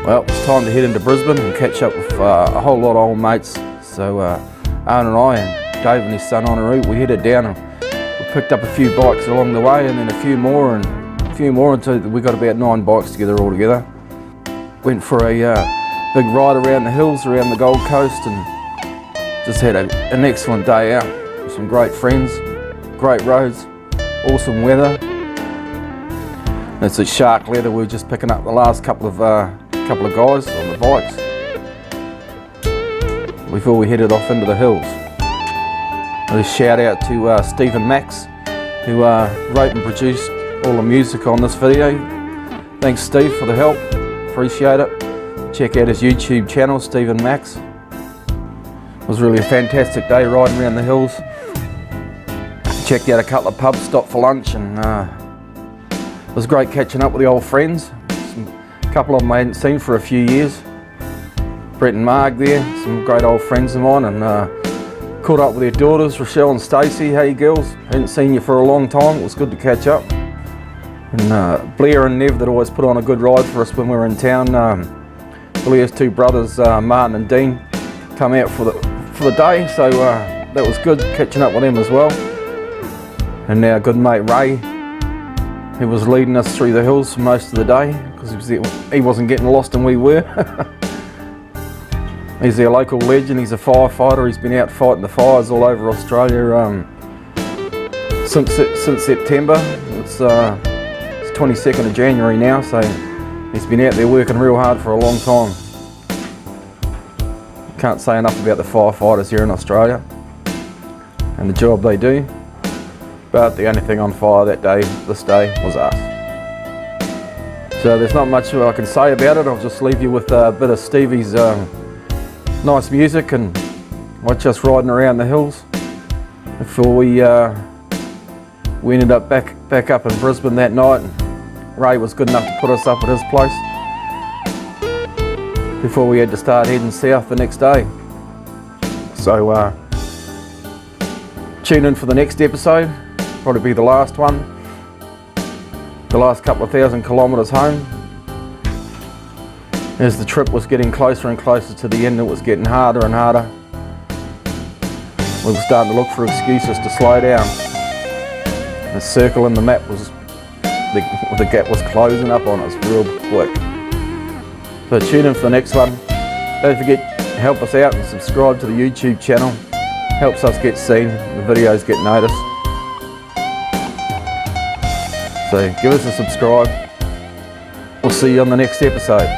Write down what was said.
Well, it's time to head into Brisbane and catch up with a whole lot of old mates. So Aaron and I and Dave and his son on a route, we headed down and we picked up a few bikes along the way, and then a few more until we got about 9 bikes together altogether. Went for a big ride around the hills, around the Gold Coast, and just had an excellent day out with some great friends, great roads, awesome weather. It's a shark leather. We were just picking up the last couple of guys on the bikes before we headed off into the hills. A shout out to Steve and Max, who wrote and produced all the music on this video. Thanks Steve for the help, appreciate it. Check out his YouTube channel, Steve and Max. It was really a fantastic day riding around the hills. Checked out a couple of pubs, stopped for lunch, and it was great catching up with the old friends. A couple of them I hadn't seen for a few years. Brett and Marg there, some great old friends of mine, and caught up with their daughters, Rochelle and Stacey. Hey girls, hadn't seen you for a long time. It was good to catch up. And Blair and Nev that always put on a good ride for us when we were in town. Blair's 2 brothers, Martin and Dean, come out for the day, so that was good catching up with them as well. And our good mate Ray, he was leading us through the hills for most of the day because he wasn't getting lost and we were. He's our local legend. He's a firefighter. He's been out fighting the fires all over Australia since September. It's 22nd of January now, so he's been out there working real hard for a long time. Can't say enough about the firefighters here in Australia and the job they do. But the only thing on fire this day was us. So there's not much I can say about it. I'll just leave you with a bit of Stevie's nice music and watch us riding around the hills before we ended up back up in Brisbane that night. And Ray was good enough to put us up at his place before we had to start heading south the next day. So tune in for the next episode. Probably be the last one. The last couple of 1,000 kilometres home. As the trip was getting closer and closer to the end, it was getting harder and harder. We were starting to look for excuses to slow down. The circle in the map was, the gap was closing up on us real quick. So tune in for the next one. Don't forget to help us out and subscribe to the YouTube channel. Helps us get seen, the videos get noticed. So give us a subscribe. We'll see you on the next episode.